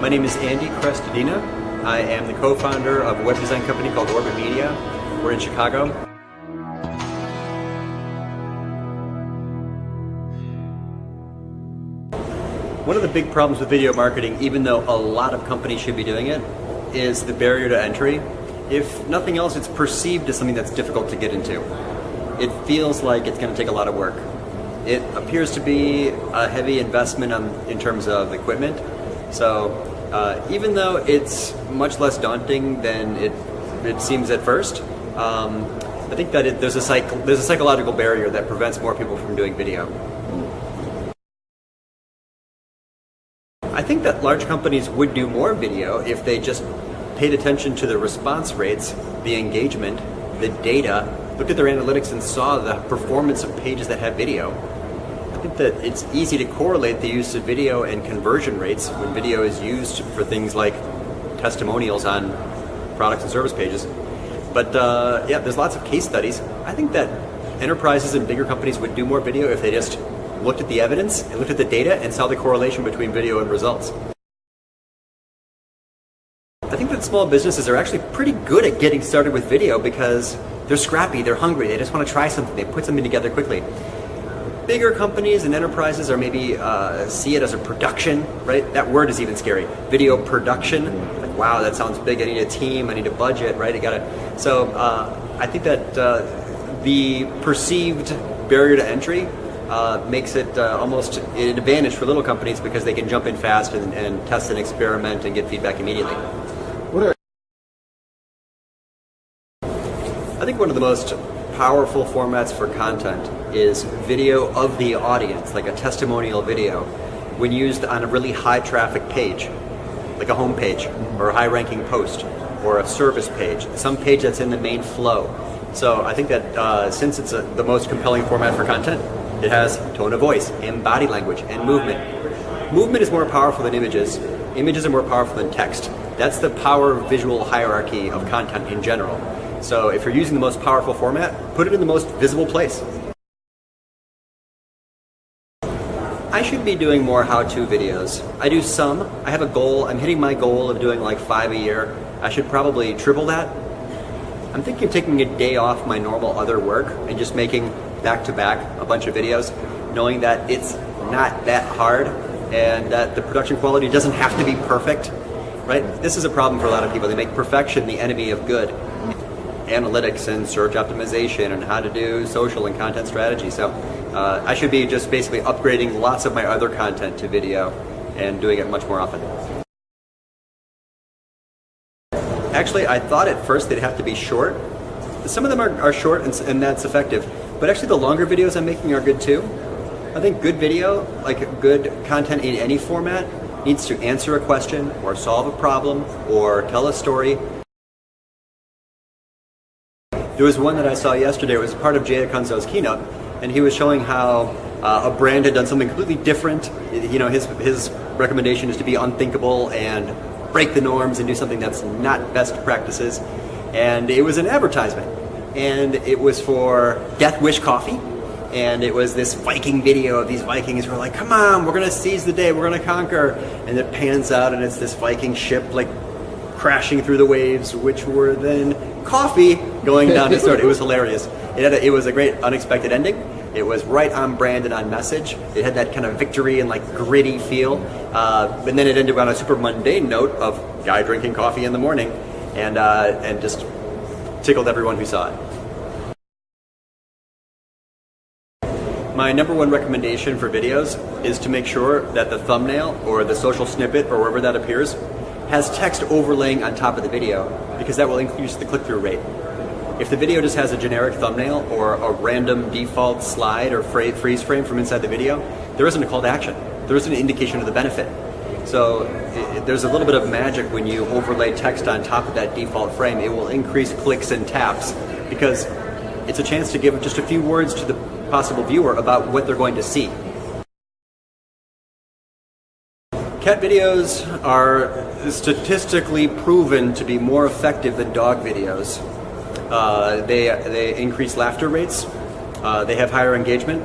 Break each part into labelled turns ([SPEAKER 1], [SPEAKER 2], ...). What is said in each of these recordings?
[SPEAKER 1] My name is Andy Crestodina. I am the co-founder of a web design company called Wave.video. We're in Chicago. One of the big problems with video marketing, even though a lot of companies should be doing it, is the barrier to entry. If nothing else, it's perceived as something that's difficult to get into. It feels like it's going to take a lot of work. It appears to be a heavy investment in terms of equipment. So even though it's much less daunting than it seems at first, I think that there's a psychological barrier that prevents more people from doing video. I think that large companies would do more video if they just paid attention to the response rates, the engagement, the data, looked at their analytics and saw the performance of pages that have video. I think that it's easy to correlate the use of video and conversion rates when video is used for things like testimonials on products and service pages. But yeah, there's lots of case studies. I think that enterprises and bigger companies would do more video if they just looked at the evidence and looked at the data and saw the correlation between video and results. I think that small businesses are actually pretty good at getting started with video because they're scrappy, they're hungry, they just want to try something, they put something together quickly. Bigger companies and enterprises are maybe see it as a production, right? That word is even scary. Video production. Like, wow, that sounds big. I need a team. I need a budget, right? So I think that the perceived barrier to entry makes it almost an advantage for little companies because they can jump in fast and test and experiment and get feedback immediately. I think one of the most powerful formats for content is video of the audience, like a testimonial video, when used on a really high traffic page, like a home page or a high ranking post or a service page, some page that's in the main flow. So I think that since it's the most compelling format for content, it has tone of voice and body language and movement. Movement is more powerful than images. Images are more powerful than text. That's the power visual hierarchy of content in general. So if you're using the most powerful format, put it in the most visible place. I should be doing more how-to videos. I do some. I have a goal. I'm hitting my goal of doing like 5 a year. I should probably triple that. I'm thinking of taking a day off my normal other work and just making back-to-back a bunch of videos, knowing that it's not that hard and that the production quality doesn't have to be perfect, right? This is a problem for a lot of people. They make perfection the enemy of good. Analytics and search optimization and how to do social and content strategy. So I should be just basically upgrading lots of my other content to video and doing it much more often. Actually, I thought at first they'd have to be short. Some of them are short and that's effective, but actually the longer videos I'm making are good too. I think good video, like good content in any format, needs to answer a question or solve a problem or tell a story. There was one that I saw yesterday. It was part of Jay Akunzo's keynote, and he was showing how a brand had done something completely different. You know, his recommendation is to be unthinkable and break the norms and do something that's not best practices. And it was an advertisement, and it was for Death Wish Coffee, and it was this Viking video of these Vikings who are like, "Come on, we're gonna seize the day, we're gonna conquer," and it pans out, and it's this Viking ship like crashing through the waves, which were then coffee going down to start. It was hilarious. It was a great unexpected ending. It was right on brand and on message. It had that kind of victory and like gritty feel. But then it ended on a super mundane note of guy drinking coffee in the morning and just tickled everyone who saw it. My number one recommendation for videos is to make sure that the thumbnail or the social snippet or wherever that appears has text overlaying on top of the video, because that will increase the click-through rate. If the video just has a generic thumbnail or a random default slide or freeze frame from inside the video, there isn't a call to action. There isn't an indication of the benefit. So there's a little bit of magic when you overlay text on top of that default frame. It will increase clicks and taps because it's a chance to give just a few words to the possible viewer about what they're going to see. Cat videos are statistically proven to be more effective than dog videos. They increase laughter rates, they have higher engagement,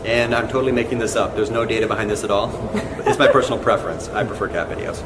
[SPEAKER 1] and I'm totally making this up. There's no data behind this at all. It's my personal preference. I prefer cat videos.